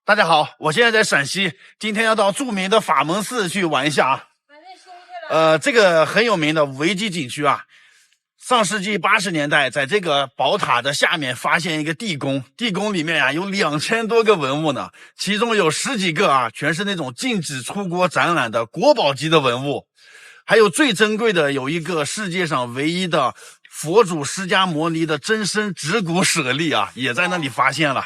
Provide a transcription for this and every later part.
大家好，我现在在陕西，今天要到著名的法门寺去玩一下啊。这个很有名的维基景区啊，上世纪80年代，在这个宝塔的下面发现一个地宫，地宫里面啊有2000多个文物呢，其中有10几个啊全是那种禁止出国展览的国宝级的文物，还有最珍贵的有一个世界上唯一的佛祖释迦牟尼的真身指骨舍利啊，也在那里发现了。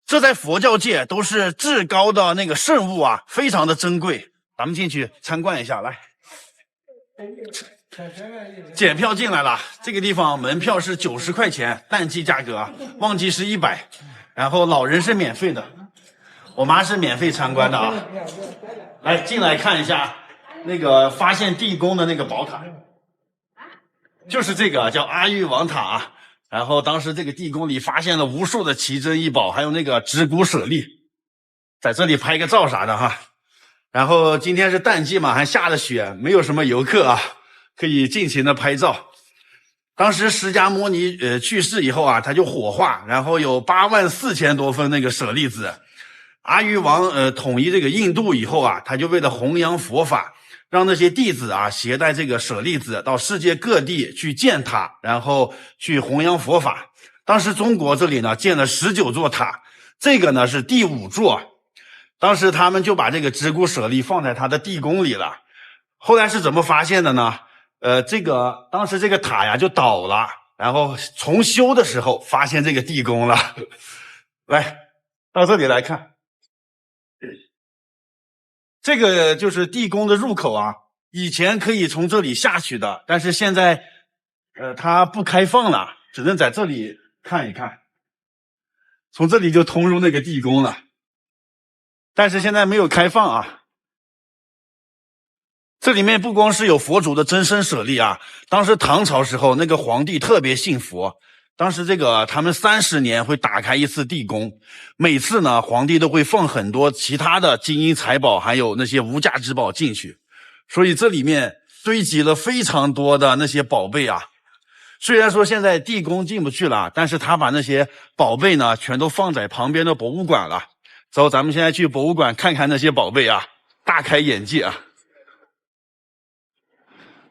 这在佛教界都是至高的那个圣物啊，非常的珍贵。咱们进去参观一下，来，检票进来了。这个地方门票是90块钱，淡季价格啊，旺季是100，然后老人是免费的，我妈是免费参观的啊。来，进来看一下那个发现地宫的那个宝塔，就是这个叫阿育王塔啊。然后当时这个地宫里发现了无数的奇珍异宝，还有那个指骨舍利，在这里拍个照啥的哈。然后今天是淡季嘛，还下了雪，没有什么游客啊，可以尽情的拍照。当时释迦牟尼去世以后啊，他就火化，然后有84000多份那个舍利子。阿育王统一这个印度以后啊，他就为了弘扬佛法，让那些弟子啊携带这个舍利子到世界各地去建塔，然后去弘扬佛法。当时中国这里呢建了19座塔，这个呢是第5座。当时他们就把这个指骨舍利放在他的地宫里了。后来是怎么发现的呢？当时这个塔呀就倒了，然后重修的时候发现这个地宫了。来，到这里来看。这个就是地宫的入口啊，以前可以从这里下去的，但是现在它不开放了，只能在这里看一看。从这里就通入那个地宫了，但是现在没有开放啊。这里面不光是有佛祖的真身舍利啊，当时唐朝时候那个皇帝特别信佛，当时他们30年会打开一次地宫，每次呢皇帝都会放很多其他的金银财宝还有那些无价之宝进去，所以这里面堆积了非常多的那些宝贝啊。虽然说现在地宫进不去了，但是他把那些宝贝呢全都放在旁边的博物馆了。走，咱们现在去博物馆看看那些宝贝啊，大开眼界啊。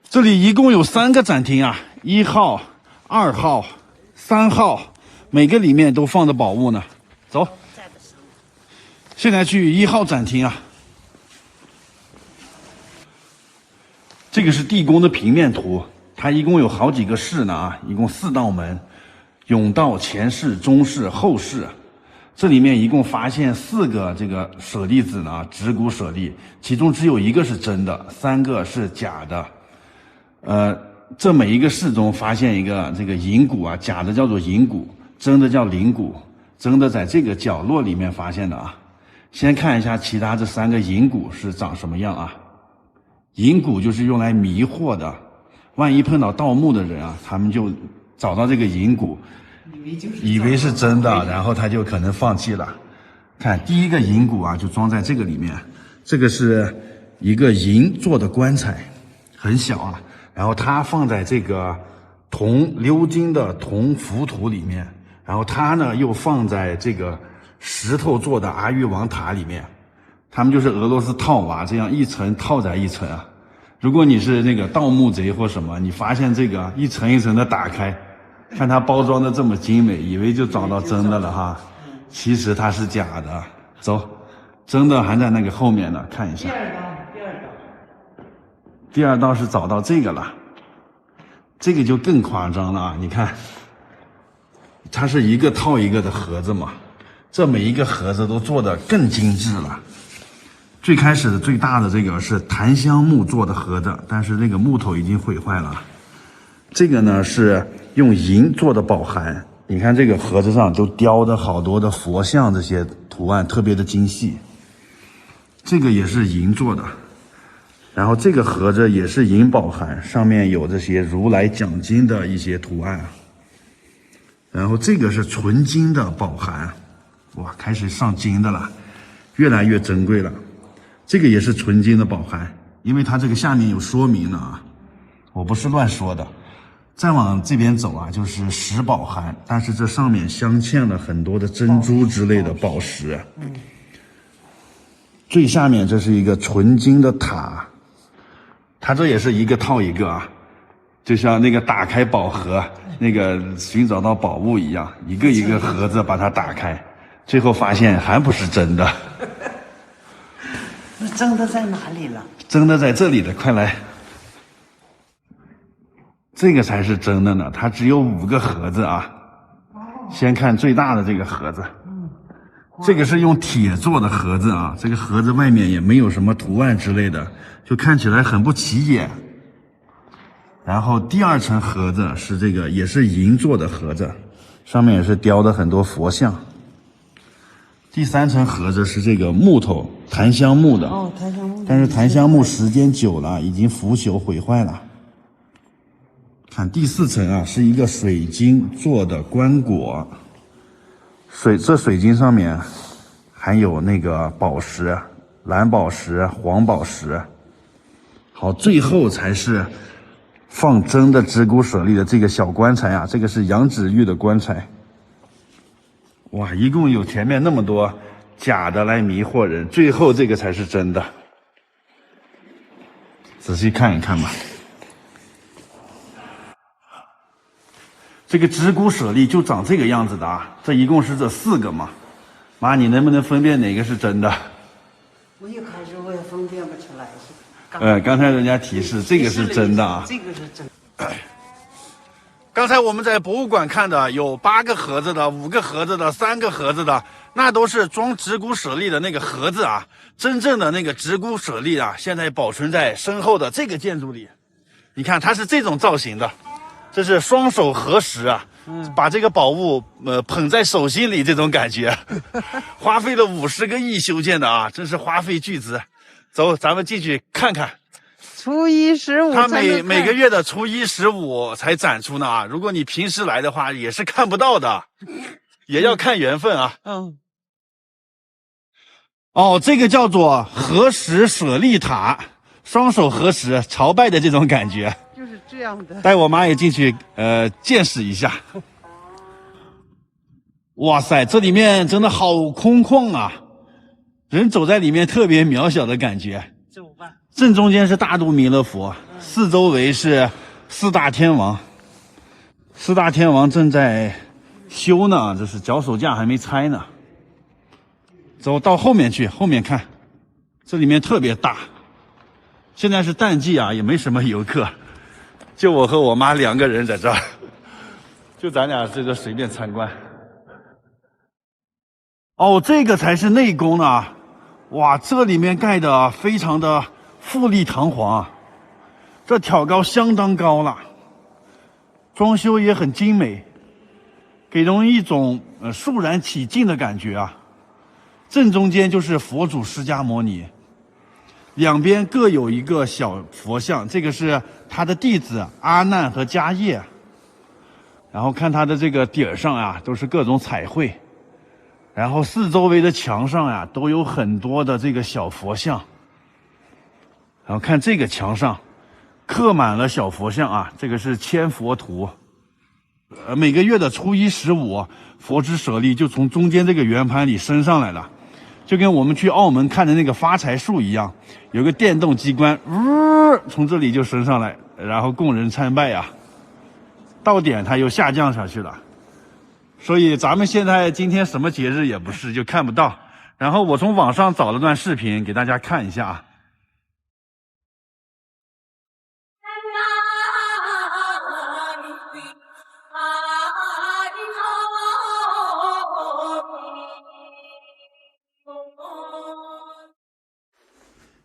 这里一共有3个展厅啊，1号、2号、3号，每个里面都放着宝物呢。走，现在去1号展厅啊。这个是地宫的平面图，它一共有好几个室呢啊，一共4道门，甬道、前室、中室、后室。这里面一共发现4个这个舍利子呢，指骨舍利，其中只有1个是真的，3个是假的。这每一个室中发现一个这个银骨啊，假的叫做银骨，真的叫灵骨，真的在这个角落里面发现的啊。先看一下其他这3个银骨是长什么样啊。银骨就是用来迷惑的，万一碰到盗墓的人啊，他们就找到这个银骨，以为是真的，然后他就可能放弃了。看第一个银骨啊，就装在这个里面，这个是一个银做的棺材，很小啊。然后它放在这个铜鎏金的铜浮屠里面，然后它呢又放在这个石头做的阿育王塔里面。他们就是俄罗斯套娃，这样一层套在一层啊。如果你是那个盗墓贼或什么，你发现这个一层一层的打开，看它包装的这么精美，以为就找到真的了哈，其实它是假的。走，真的还在那个后面呢，看一下。第二道是找到这个了，这个就更夸张了啊！你看，它是一个套一个的盒子嘛，这每一个盒子都做得更精致了。最开始的最大的这个是檀香木做的盒子，但是那个木头已经毁坏了。这个呢是用银做的宝函，你看这个盒子上都雕的好多的佛像，这些图案特别的精细。这个也是银做的。然后这个盒子也是银宝函，上面有这些如来讲经的一些图案。然后这个是纯金的宝函，哇，开始上金的了，越来越珍贵了。这个也是纯金的宝函，因为它这个下面有说明的啊，我不是乱说的。再往这边走啊，就是石宝函，但是这上面镶嵌了很多的珍珠之类的宝石。最下面这是一个纯金的塔，它这也是一个套一个啊，就像那个打开宝盒那个寻找到宝物一样，一个一个盒子把它打开，最后发现还不是真的。那真的在哪里了？真的在这里的，快来。这个才是真的呢，它只有5个盒子啊。先看最大的这个盒子，这个是用铁做的盒子啊，这个盒子外面也没有什么图案之类的，就看起来很不起眼。然后第2层盒子是这个，也是银做的盒子，上面也是雕的很多佛像。第3层盒子是这个木头，檀香木的。哦，檀香木。但是檀香木时间久了，已经腐朽毁坏了。看第4层啊，是一个水晶做的棺椁，这水晶上面含有那个宝石，蓝宝石、黄宝石。好，最后才是放真的支孤舍利的这个小棺材啊，这个是羊脂玉的棺材。哇，一共有前面那么多假的来迷惑人，最后这个才是真的。仔细看一看吧。这个支孤舍利就长这个样子的啊，这一共是这4个嘛。妈，你能不能分辨哪个是真的？我一开始我也分辨不出来。刚才人家提示这个是真的啊。这个是真的。刚才我们在博物馆看的有8个盒子的、5个盒子的、3个盒子的，那都是装支孤舍利的那个盒子啊。真正的那个支孤舍利啊，现在保存在身后的这个建筑里。你看，它是这种造型的。这是双手合十啊，把这个宝物捧在手心里，这种感觉，花费了50个亿修建的啊，真是花费巨资。走，咱们进去看看。初一15，它每个月的初一15才展出呢啊，如果你平时来的话，也是看不到的，也要看缘分啊。哦，这个叫做合十舍利塔，双手合十朝拜的这种感觉。就是这样的。带我妈也进去见识一下。哇塞，这里面真的好空旷啊，人走在里面特别渺小的感觉。走吧。正中间是大肚弥勒佛，四周围是4大天王。4大天王正在修呢，这是脚手架还没拆呢。走到后面去，后面看，这里面特别大。现在是淡季啊，也没什么游客。就我和我妈2个人在这儿，就咱俩这个随便参观。哦，这个才是内宫呢，哇，这里面盖的非常的富丽堂皇啊，这挑高相当高了，装修也很精美，给人一种肃然起敬的感觉啊。正中间就是佛祖释迦牟尼。两边各有一个小佛像，这个是他的弟子阿难和迦叶。然后看他的这个底儿上啊，都是各种彩绘。然后四周围的墙上啊，都有很多的这个小佛像。然后看这个墙上，刻满了小佛像啊，这个是千佛图。每个月的初一15，佛之舍利就从中间这个圆盘里升上来了。就跟我们去澳门看的那个发财树一样，有个电动机关，从这里就升上来，然后供人参拜啊。到点它又下降下去了，所以咱们现在今天什么节日也不是，就看不到。然后我从网上找了段视频给大家看一下啊。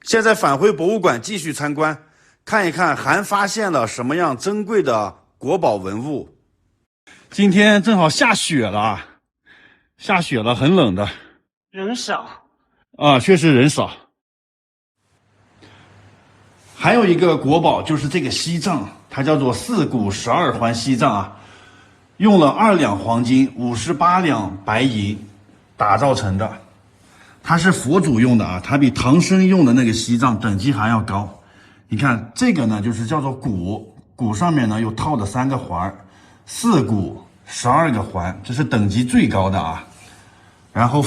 现在返回博物馆继续参观，看一看还发现了什么样珍贵的国宝文物。今天正好下雪了，很冷的，人少啊，确实人少。还有一个国宝就是这个锡杖，它叫做4股12环锡杖啊，用了2两黄金、58两白银打造成的。它是佛祖用的啊，它比唐僧用的那个锡杖等级还要高。你看这个呢，就是叫做鼓，鼓上面呢又套了3个环，4股12个环，这是等级最高的啊。然后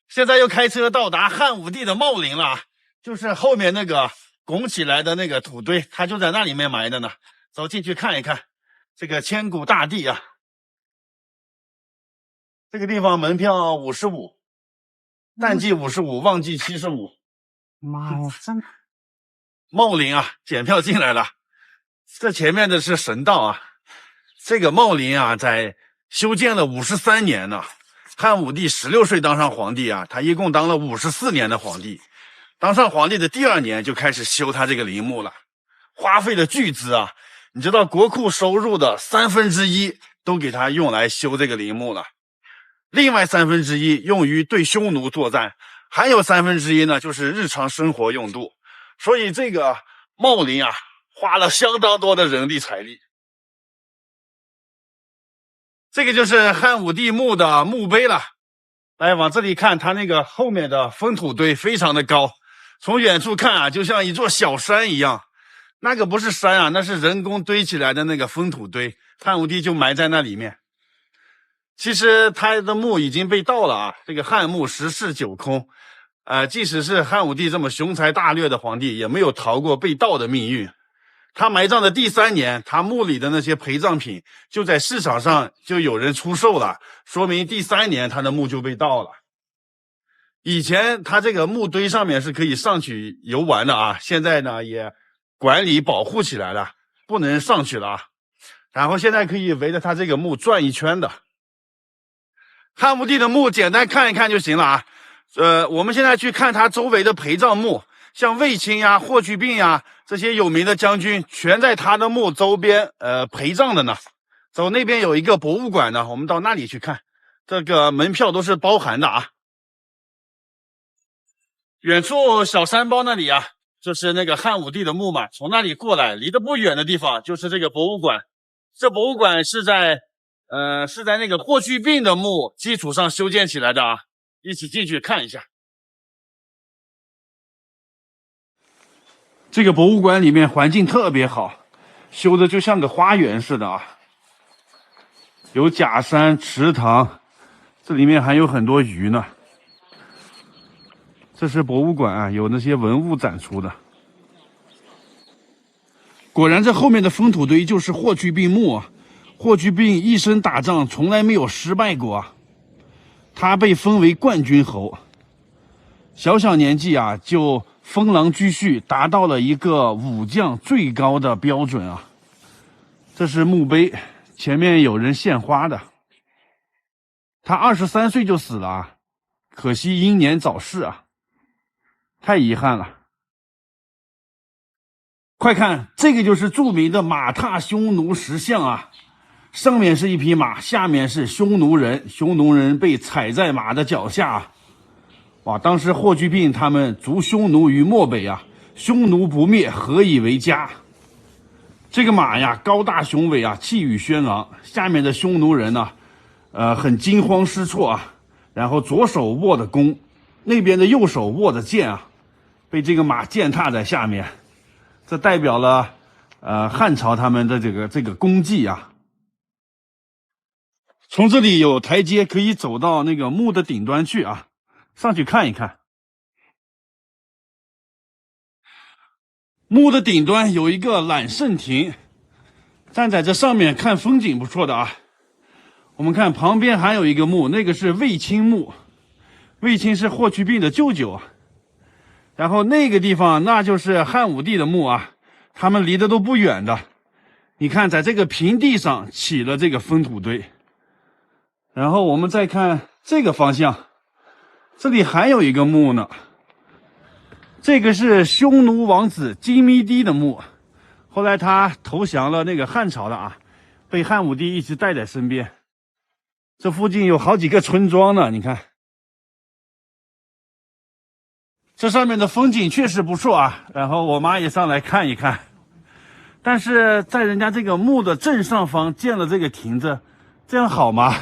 现在又开车到达汉武帝的茂陵了，就是后面那个拱起来的那个土堆，他就在那里面埋的呢。走进去看一看这个千古大帝啊。这个地方门票55，淡季55，旺季75。妈呀，这么茂陵啊，检票进来了。这前面的是神道啊。这个茂陵啊，在修建了53年呢。汉武帝16岁当上皇帝啊，他一共当了54年的皇帝。当上皇帝的第2年就开始修他这个陵墓了，花费了巨资啊！你知道国库收入的1/3都给他用来修这个陵墓了，另外1/3用于对匈奴作战，还有1/3呢就是日常生活用度。所以这个茂陵啊，花了相当多的人力财力。这个就是汉武帝墓的墓碑了。来，往这里看，它那个后面的封土堆非常的高，从远处看啊，就像一座小山一样。那个不是山啊，那是人工堆起来的那个封土堆，汉武帝就埋在那里面。其实他的墓已经被盗了啊，这个汉墓10室9空，即使是汉武帝这么雄才大略的皇帝，也没有逃过被盗的命运。他埋葬的第3年，他墓里的那些陪葬品就在市场上就有人出售了，说明第3年他的墓就被盗了。以前他这个墓堆上面是可以上去游玩的啊，现在呢也管理保护起来了，不能上去了啊。然后现在可以围着他这个墓转一圈的。汉武帝的墓简单看一看就行了啊。我们现在去看他周围的陪葬墓，像卫青呀、霍去病呀这些有名的将军，全在他的墓周边陪葬的呢。走，那边有一个博物馆呢，我们到那里去看，这个门票都是包含的啊。远处小山包那里啊，就是那个汉武帝的墓嘛，从那里过来，离得不远的地方就是这个博物馆。这博物馆是在那个霍去病的墓基础上修建起来的啊，一起进去看一下。这个博物馆里面环境特别好，修的就像个花园似的啊，有假山、池塘，这里面还有很多鱼呢。这是博物馆啊，有那些文物展出的。果然，这后面的封土堆就是霍去病墓啊。霍去病一生打仗从来没有失败过啊，他被封为冠军侯，小年纪啊就封狼居胥，达到了一个武将最高的标准啊。这是墓碑，前面有人献花的。他23岁就死了啊，可惜英年早逝啊，太遗憾了。快看，这个就是著名的马踏匈奴石像啊，上面是一匹马，下面是匈奴人，匈奴人被踩在马的脚下啊。哇，当时霍去病他们逐匈奴于漠北啊，匈奴不灭，何以为家？这个马呀，高大雄伟啊，气宇轩昂。下面的匈奴人呢，很惊慌失措啊，然后左手握的弓，那边的右手握着剑啊，被这个马践踏在下面，这代表了汉朝他们的这个功绩啊。从这里有台阶可以走到那个墓的顶端去啊，上去看一看。墓的顶端有一个揽胜亭，站在这上面看风景不错的啊。我们看旁边还有一个墓，那个是卫青墓，卫青是霍去病的舅舅啊。然后那个地方那就是汉武帝的墓啊，他们离得都不远的。你看在这个平地上起了这个封土堆。然后我们再看这个方向，这里还有一个墓呢，这个是匈奴王子金密帝的墓，后来他投降了那个汉朝了啊，被汉武帝一直带在身边。这附近有好几个村庄呢，你看这上面的风景确实不错啊，然后我妈也上来看一看。但是在人家这个墓的正上方建了这个亭子，这样好吗？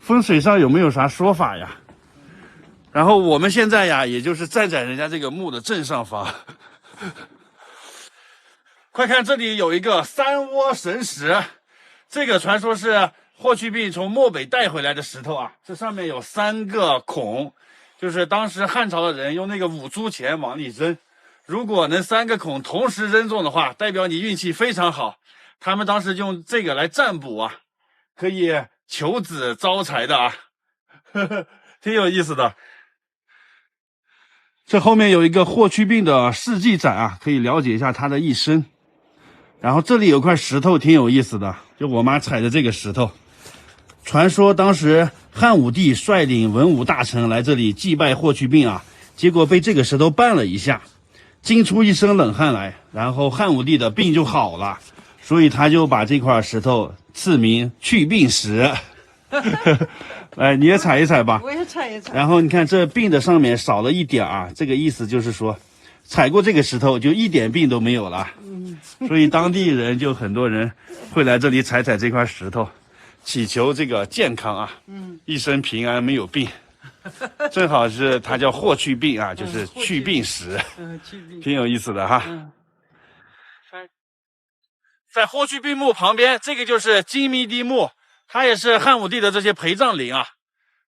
风水上有没有啥说法呀？然后我们现在呀，也就是站在人家这个墓的正上方。快看，这里有一个三窝神石，这个传说是霍去病从漠北带回来的石头啊。这上面有3个孔，就是当时汉朝的人用那个五铢钱往里扔，如果能3个孔同时扔中的话，代表你运气非常好。他们当时用这个来占卜啊，可以求子招财的啊，挺有意思的。这后面有一个霍去病的事迹展啊，可以了解一下他的一生。然后这里有块石头挺有意思的，就我妈踩的这个石头。传说当时汉武帝率领文武大臣来这里祭拜霍去病啊，结果被这个石头绊了一下，惊出一身冷汗来，然后汉武帝的病就好了，所以他就把这块石头赐名去病石。来，你也踩一踩吧。我也踩一踩。然后你看这病的上面少了一点啊，这个意思就是说，踩过这个石头就一点病都没有了。所以当地人就很多人会来这里踩踩这块石头，祈求这个健康啊，一生平安没有病。正好是它叫霍去病啊，就是去病石，挺有意思的哈。在霍去病墓旁边，这个就是金密帝墓，他也是汉武帝的这些陪葬陵啊。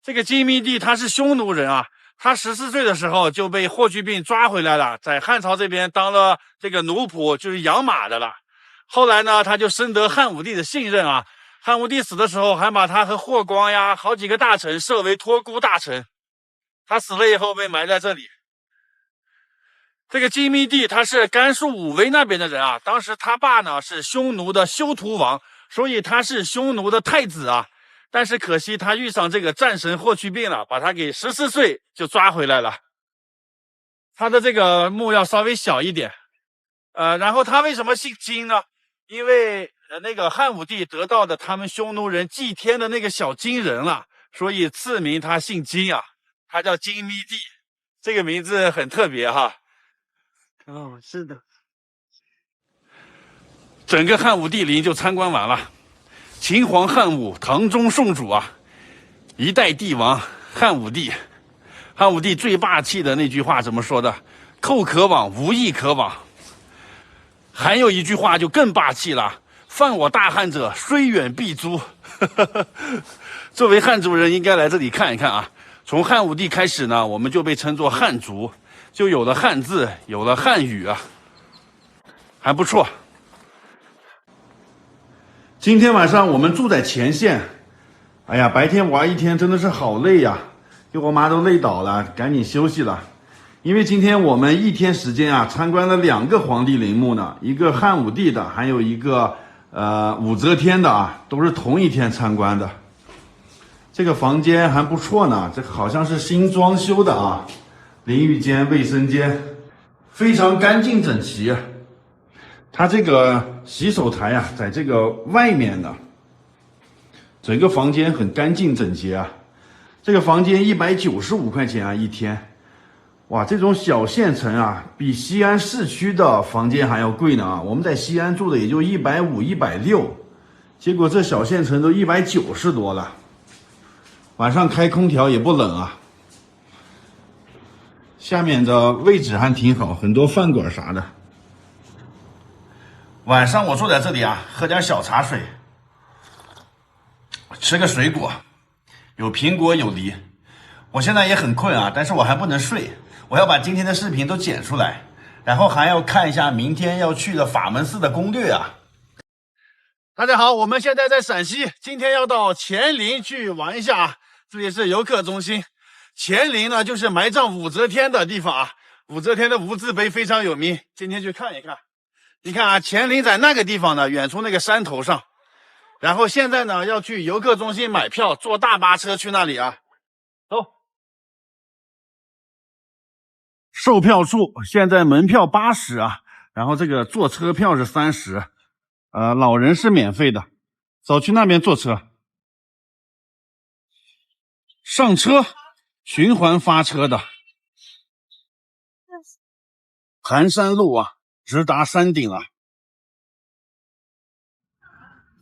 这个金密帝他是匈奴人啊，他14岁的时候就被霍去病抓回来了，在汉朝这边当了这个奴仆，就是养马的了。后来呢，他就深得汉武帝的信任啊。汉武帝死的时候，还把他和霍光呀好几个大臣设为托孤大臣。他死了以后被埋在这里。这个金密帝他是甘肃武威那边的人啊，当时他爸呢是匈奴的休屠王，所以他是匈奴的太子啊。但是可惜他遇上这个战神霍去病了，把他给14岁就抓回来了。他的这个墓要稍微小一点。然后他为什么姓金呢？因为那个汉武帝得到的他们匈奴人祭天的那个小金人了，所以赐名他姓金啊，他叫金密帝。这个名字很特别哈。哦，是的。整个汉武帝陵就参观完了。秦皇汉武，唐宗宋祖啊，一代帝王汉武帝。汉武帝最霸气的那句话怎么说的？寇可往，无义可往。还有一句话就更霸气了，犯我大汉者，虽远必诛。作为汉族人，应该来这里看一看啊。从汉武帝开始呢，我们就被称作汉族，就有了汉字，有了汉语啊，还不错。今天晚上我们住在前线，哎呀，白天玩一天真的是好累呀，就我妈都累倒了，赶紧休息了。因为今天我们一天时间啊，参观了2个皇帝陵墓呢，一个汉武帝的，还有一个武则天的啊，都是同一天参观的。这个房间还不错呢，这好像是新装修的啊，淋浴间、卫生间非常干净整齐。它这个洗手台啊，在这个外面呢，整个房间很干净整洁啊。这个房间195块钱啊一天。哇，这种小县城啊，比西安市区的房间还要贵呢啊！我们在西安住的也就150、160，结果这小县城都190多了。晚上开空调也不冷啊。下面的位置还挺好，很多饭馆啥的。晚上我坐在这里啊，喝点小茶水，吃个水果，有苹果有梨。我现在也很困啊，但是我还不能睡。我要把今天的视频都剪出来，然后还要看一下明天要去的法门寺的攻略啊。大家好，我们现在在陕西，今天要到乾陵去玩一下啊。这里是游客中心。乾陵呢，就是埋葬武则天的地方啊。武则天的无字碑非常有名，今天去看一看。你看啊，乾陵在那个地方呢，远处那个山头上。然后现在呢，要去游客中心买票，坐大巴车去那里啊。走。售票处现在门票80啊，然后这个坐车票是30，老人是免费的。走去那边坐车。上车，循环发车的。盘山路啊，直达山顶了。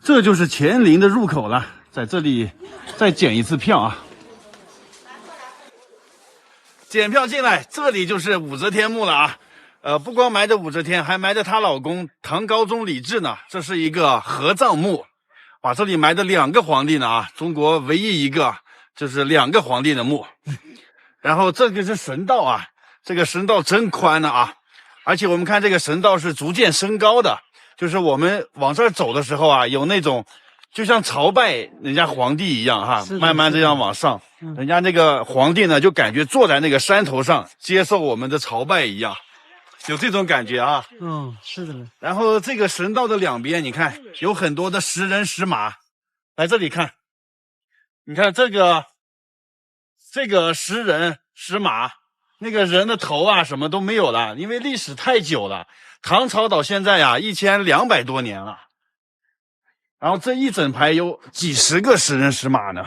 这就是乾陵的入口了，在这里再检一次票啊。检票进来，这里就是武则天墓了啊。不光埋着武则天，还埋着她老公唐高宗李治呢。这是一个合葬墓，哇，这里埋着2个皇帝呢啊，中国唯一一个就是2个皇帝的墓。然后这个是神道啊，这个神道真宽了啊，而且我们看这个神道是逐渐升高的，就是我们往这儿走的时候啊，有那种就像朝拜人家皇帝一样哈，慢慢这样往上，人家那个皇帝呢就感觉坐在那个山头上接受我们的朝拜一样，有这种感觉啊。是的。然后这个神道的两边，你看有很多的石人石马，来这里看，你看这个石人石马，那个人的头啊什么都没有了，因为历史太久了，唐朝到现在呀1200多年了。然后这一整排有几十个石人石马呢，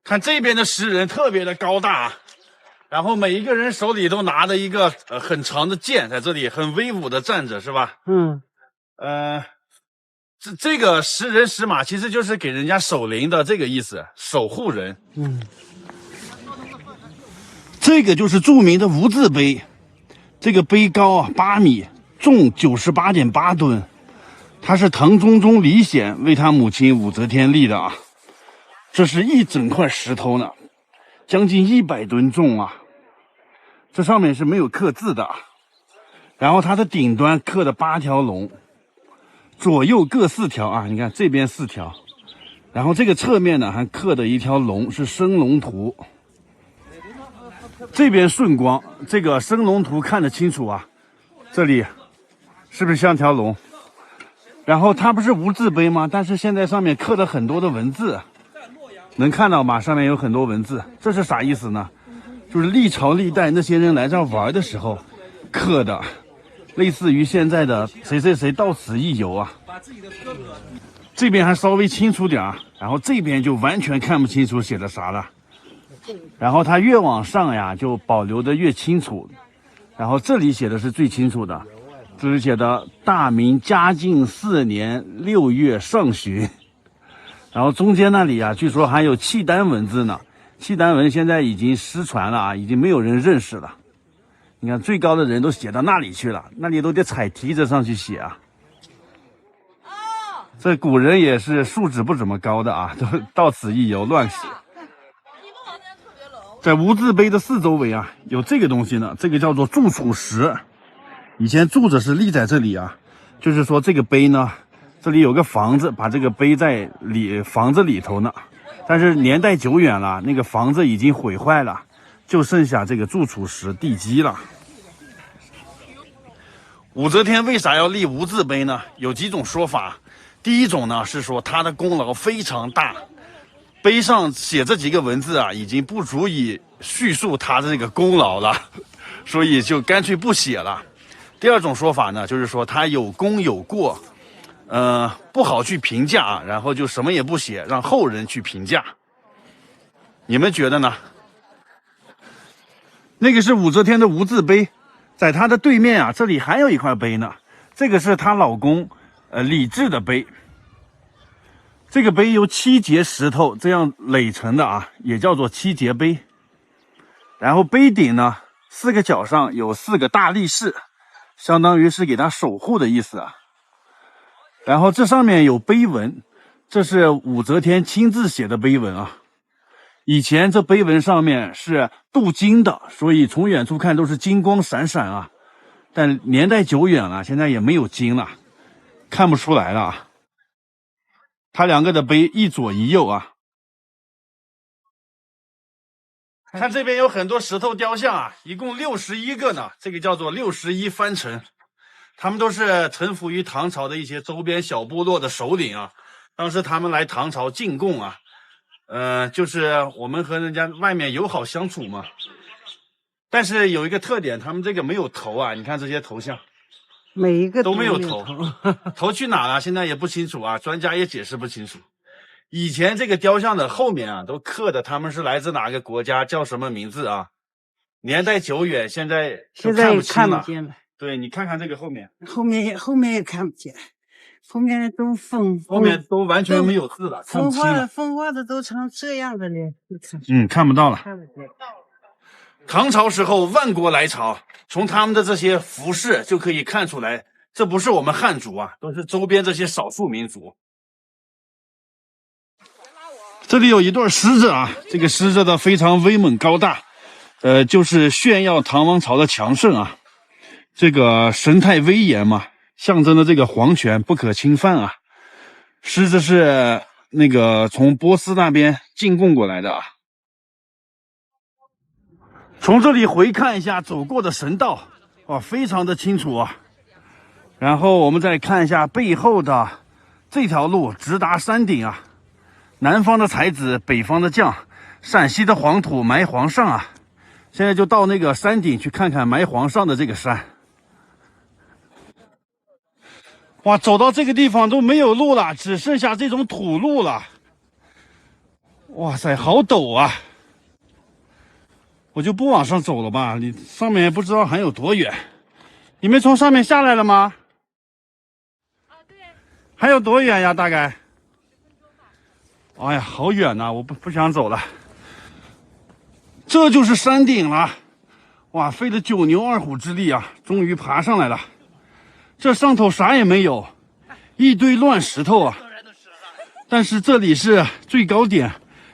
看这边的石人特别的高大，然后每一个人手里都拿着一个很长的剑，在这里很威武的站着，是吧？这个石人石马其实就是给人家守灵的这个意思，守护人。这个就是著名的无字碑，这个碑高啊8米，重98.8吨，它是唐中宗李显为他母亲武则天立的啊。这是一整块石头呢，将近100吨重啊。这上面是没有刻字的，然后它的顶端刻的8条龙，左右各4条啊，你看这边4条，然后这个侧面呢还刻的一条龙是升龙图。这边顺光，这个升龙图看得清楚啊，这里是不是像条龙？然后它不是无字碑吗？但是现在上面刻了很多的文字，能看到吗？上面有很多文字，这是啥意思呢？就是历朝历代那些人来这儿玩的时候刻的，类似于现在的谁谁谁到此一游啊。这边还稍微清楚点，然后这边就完全看不清楚写的啥了。然后它越往上呀，就保留的越清楚。然后这里写的是最清楚的，这是写的大明嘉靖4年6月上旬。然后中间那里啊，据说还有契丹文字呢。契丹文现在已经失传了啊，已经没有人认识了。你看最高的人都写到那里去了，那里都得踩梯子上去写啊。这古人也是素质不怎么高的啊，都到此一游乱写。在无字碑的四周围啊，有这个东西呢，这个叫做柱础石。以前柱子是立在这里啊，就是说这个碑呢，这里有个房子，把这个碑在房子里头呢。但是年代久远了，那个房子已经毁坏了，就剩下这个柱础石地基了。武则天为啥要立无字碑呢？有几种说法。第一种呢是说他的功劳非常大，碑上写这几个文字啊，已经不足以叙述他的这个功劳了，所以就干脆不写了。第二种说法呢，就是说他有功有过，不好去评价啊，然后就什么也不写，让后人去评价。你们觉得呢？那个是武则天的无字碑，在她的对面啊，这里还有一块碑呢，这个是她老公李治的碑。这个碑由7节石头这样垒成的啊，也叫做7节碑。然后碑顶呢，4个角上有4个大力士，相当于是给他守护的意思啊。然后这上面有碑文，这是武则天亲自写的碑文啊。以前这碑文上面是镀金的，所以从远处看都是金光闪闪啊。但年代久远了，现在也没有金了，看不出来了啊。它两个的碑一左一右啊。看这边有很多石头雕像啊，一共61个呢，这个叫做61藩臣。他们都是臣服于唐朝的一些周边小部落的首领啊。当时他们来唐朝进贡啊，就是我们和人家外面友好相处嘛。但是有一个特点，他们这个没有头啊，你看这些头像。每一个都没有头，头去哪了？现在也不清楚啊，专家也解释不清楚。以前这个雕像的后面啊，都刻的他们是来自哪个国家，叫什么名字啊？年代久远，现在也看不见了。对，你看看这个后面，后面也看不见，后面都后面都完全没有字了，看不清了。风化的都成这样的了，看不到了。看不见。唐朝时候万国来朝，从他们的这些服饰就可以看出来，这不是我们汉族啊，都是周边这些少数民族。这里有一对狮子啊，这个狮子的非常威猛高大，就是炫耀唐王朝的强盛啊，这个神态威严嘛，象征着这个皇权不可侵犯啊。狮子是那个从波斯那边进贡过来的啊。从这里回看一下走过的神道，哇，非常的清楚啊。然后我们再看一下背后的这条路，直达山顶啊。南方的才子，北方的将，陕西的黄土埋皇上啊！现在就到那个山顶去看看埋皇上的这个山。哇，走到这个地方都没有路了，只剩下这种土路了。哇塞，好陡啊！我就不往上走了吧，你上面不知道还有多远。你们从上面下来了吗？啊，对。还有多远呀？大概？哎呀，好远呐，我不想走了。这就是山顶了，哇，费了9牛2虎之力啊，终于爬上来了。这上头啥也没有，一堆乱石头啊。但是这里是最高点，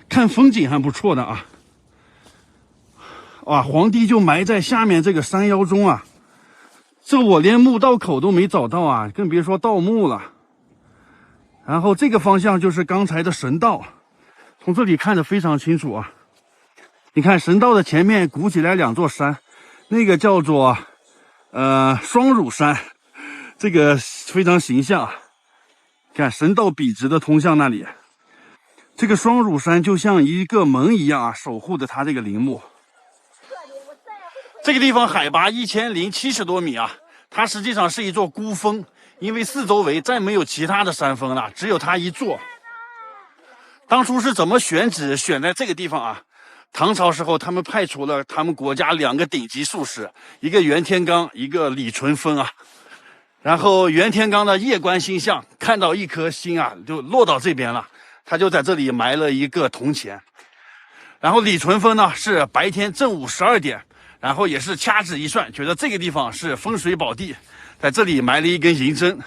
看风景还不错的啊。哇，皇帝就埋在下面这个山腰中啊。这我连墓道口都没找到啊，更别说盗墓了。然后这个方向就是刚才的神道，从这里看得非常清楚啊。你看神道的前面鼓起来2座山，那个叫做双乳山，这个非常形象。看神道笔直的通向那里，这个双乳山就像一个门一样啊，守护着它这个陵墓。这个地方海拔1070多米啊，它实际上是一座孤峰。因为四周围再没有其他的山峰了，只有它一座。当初是怎么选址选在这个地方啊？唐朝时候，他们派出了他们国家2个顶级术士，一个袁天罡，一个李淳风啊。然后袁天罡的夜观星象，看到一颗星啊，就落到这边了，他就在这里埋了一个铜钱。然后李淳风呢，是白天正午12点，然后也是掐指一算，觉得这个地方是风水宝地。在这里埋了一根银针，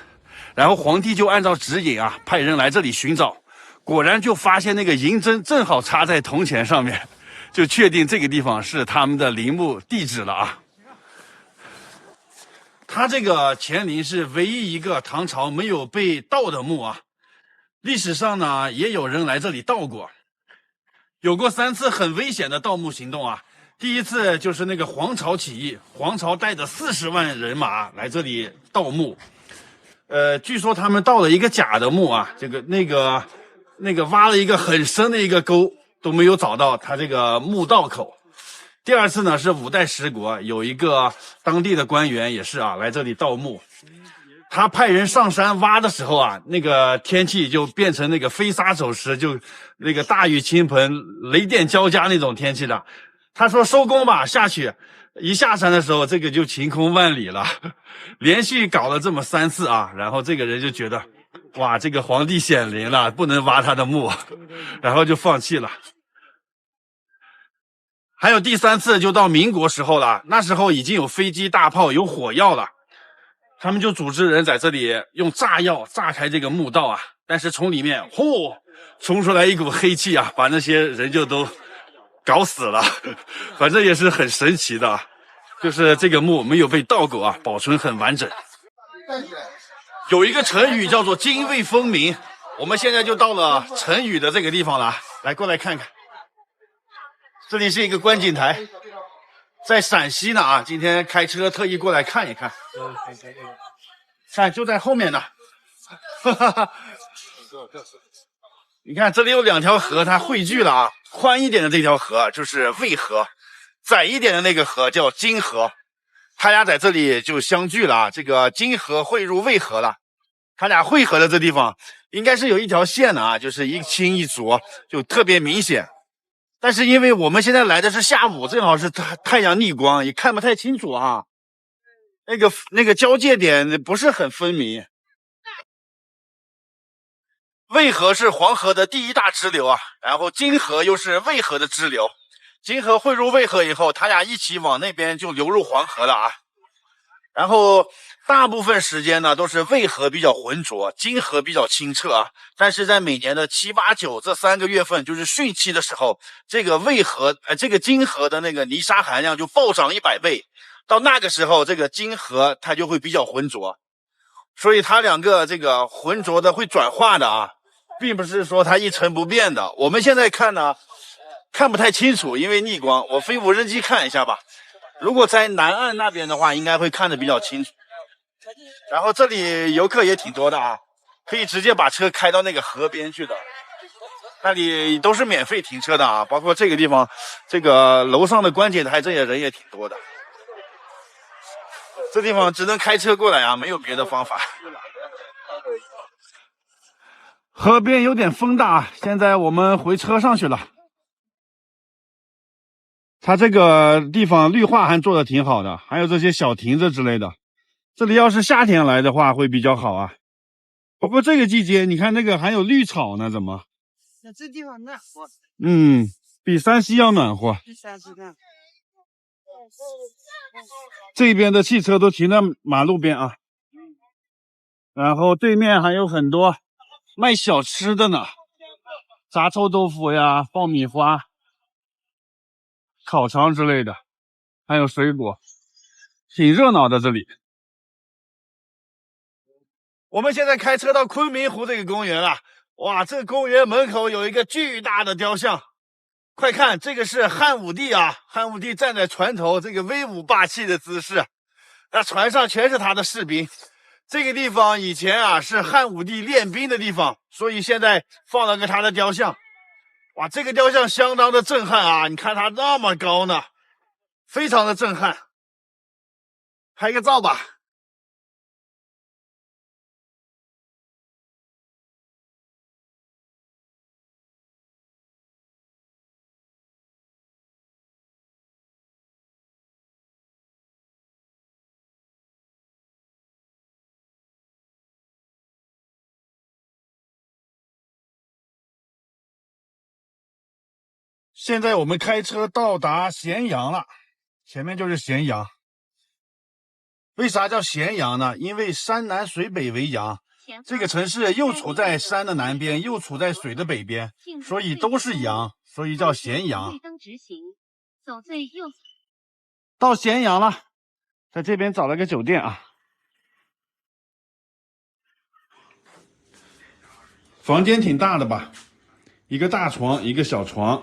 然后皇帝就按照指引啊，派人来这里寻找，果然就发现那个银针正好插在铜钱上面，就确定这个地方是他们的陵墓地址了啊。他这个乾陵是唯一一个唐朝没有被盗的墓啊，历史上呢也有人来这里盗过，有过3次很危险的盗墓行动啊。第一次就是那个黄巢起义，黄巢带着40万人马来这里盗墓，据说他们盗了一个假的墓啊，那个挖了一个很深的一个沟都没有找到他这个墓道口。第2次呢是5代十国，有一个当地的官员也是啊来这里盗墓，他派人上山挖的时候啊，那个天气就变成那个飞沙走石，就那个大雨倾盆、雷电交加那种天气的。他说收工吧，下去。一下山的时候，这个就晴空万里了。连续搞了这么3次啊，然后这个人就觉得，哇，这个皇帝显灵了，不能挖他的墓，然后就放弃了。还有第3次就到民国时候了，那时候已经有飞机、大炮、有火药了，他们就组织人在这里用炸药炸开这个墓道啊，但是从里面冲出来一股黑气啊，把那些人就都搞死了，反正也是很神奇的，就是这个墓没有被盗过啊，保存很完整。有一个成语叫做泾渭分明，我们现在就到了成语的这个地方了，来过来看看。这里是一个观景台，在陕西呢啊，今天开车特意过来看一看。看就在后面呢，你看这里有2条河，它汇聚了啊。宽一点的这条河就是渭河，窄一点的那个河叫泾河，它俩在这里就相聚了啊。这个泾河汇入渭河了，它俩汇合的这地方应该是有一条线的啊，就是一清一浊，就特别明显。但是因为我们现在来的是下午，正好是太阳逆光，也看不太清楚啊。那个交界点不是很分明。渭河是黄河的第1大支流啊，然后泾河又是渭河的支流，泾河汇入渭河以后，它俩一起往那边就流入黄河了啊。然后大部分时间呢都是渭河比较浑浊，泾河比较清澈啊。但是在每年的7、8、9这3个月份，就是汛期的时候，这个渭河这个泾河的那个泥沙含量就暴涨100倍。到那个时候，这个泾河它就会比较浑浊，所以它两个这个浑浊的会转化的啊，并不是说它一成不变的。我们现在看呢，看不太清楚，因为逆光。我飞无人机看一下吧。如果在南岸那边的话，应该会看得比较清楚。然后这里游客也挺多的啊，可以直接把车开到那个河边去的。那里都是免费停车的啊，包括这个地方，这个楼上的观景台这些人也挺多的。这地方只能开车过来啊，没有别的方法。河边有点风大，现在我们回车上去了。它这个地方绿化还做的挺好的，还有这些小亭子之类的。这里要是夏天来的话会比较好啊。不过这个季节你看那个还有绿草呢，怎么？那这地方暖和。比山西要暖和。比山西暖和。这边的汽车都停在马路边啊。然后对面还有很多卖小吃的呢，炸臭豆腐呀、爆米花、烤肠之类的，还有水果，挺热闹的这里。我们现在开车到昆明湖这个公园了。哇，这个公园门口有一个巨大的雕像，快看，这个是汉武帝啊！汉武帝站在船头，这个威武霸气的姿势，那船上全是他的士兵。这个地方以前啊是汉武帝练兵的地方，所以现在放了个他的雕像。哇，这个雕像相当的震撼啊！你看它那么高呢，非常的震撼。拍个照吧。现在我们开车到达咸阳了，前面就是咸阳。为啥叫咸阳呢？因为山南水北为阳，这个城市又处在山的南边，又处在水的北边，所以都是阳，所以叫咸阳。到咸阳了，在这边找了个酒店啊。房间挺大的吧，一个大床，一个小床。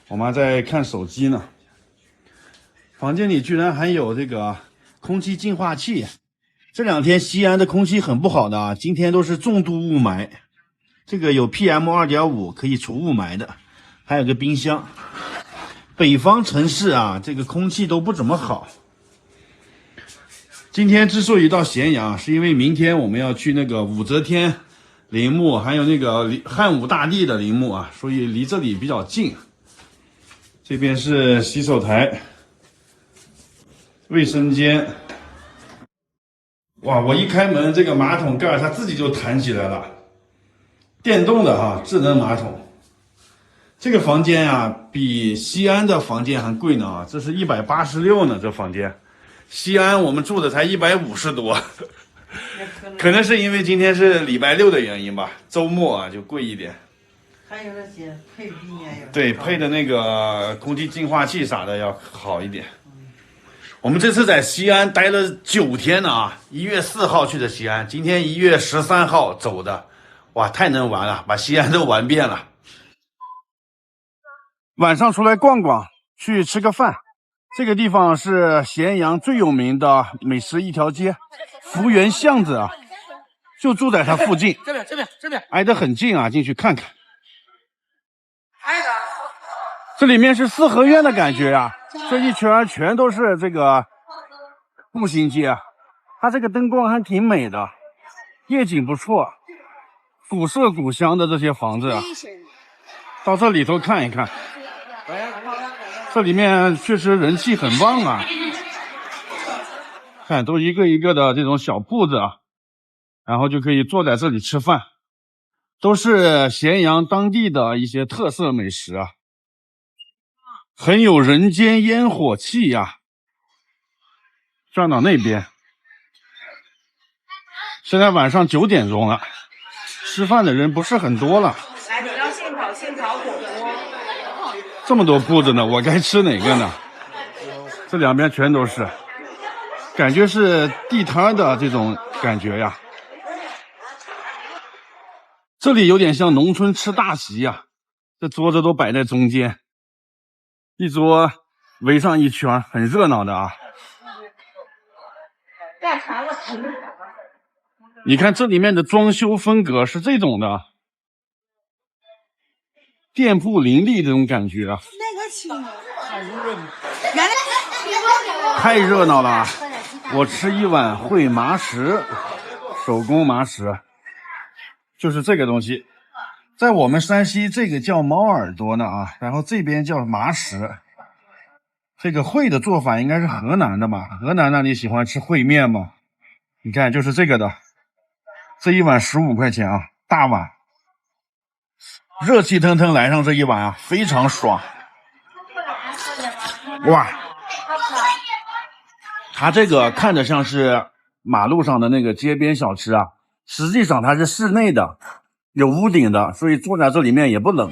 我妈在看手机呢。房间里居然还有这个空气净化器。这2天西安的空气很不好的啊，今天都是重度雾霾。这个有 PM2.5 可以除雾霾的，还有个冰箱。北方城市啊，这个空气都不怎么好。今天之所以到咸阳，是因为明天我们要去那个武则天陵墓，还有那个汉武大帝的陵墓啊，所以离这里比较近。这边是洗手台、卫生间。哇，我一开门，这个马桶盖它自己就弹起来了，电动的啊，智能马桶。这个房间啊，比西安的房间还贵呢啊，这是186呢，这房间。西安我们住的才150多，可能是因为今天是礼拜6的原因吧，周末啊就贵一点。还有那些配比也有。对，配的那个空气净化器啥的要好一点。我们这次在西安待了9天呢啊，1月4号去的西安，今天1月13号走的，哇，太能玩了，把西安都玩遍了。晚上出来逛逛，去吃个饭。这个地方是咸阳最有名的美食一条街，福源巷子啊，就住在它附近。这边，挨得很近啊，进去看看。这里面是四合院的感觉啊，这一圈全都是这个步行街，它这个灯光还挺美的，夜景不错，古色古香的这些房子啊，到这里头看一看。这里面确实人气很旺啊，看都一个一个的这种小铺子啊，然后就可以坐在这里吃饭，都是咸阳当地的一些特色美食啊，很有人间烟火气呀。转到那边。现在晚上9点钟了，吃饭的人不是很多了。来，你要现烤火锅。这么多铺子呢，我该吃哪个呢？这两边全都是，感觉是地摊的这种感觉呀。这里有点像农村吃大席呀，这桌子都摆在中间，一桌围上一圈，很热闹的啊。你看这里面的装修风格是这种的，店铺林立这种感觉啊。太热闹了啊！我吃一碗烩麻食，手工麻食，就是这个东西。在我们山西这个叫猫耳朵呢啊，然后这边叫麻食。这个烩的做法应该是河南的吧？河南那里喜欢吃烩面吗？你看就是这个的，这一碗15块钱啊，大碗，热气腾腾来上这一碗啊，非常爽。哇，它这个看着像是马路上的那个街边小吃啊，实际上它是室内的，有屋顶的，所以坐在这里面也不冷。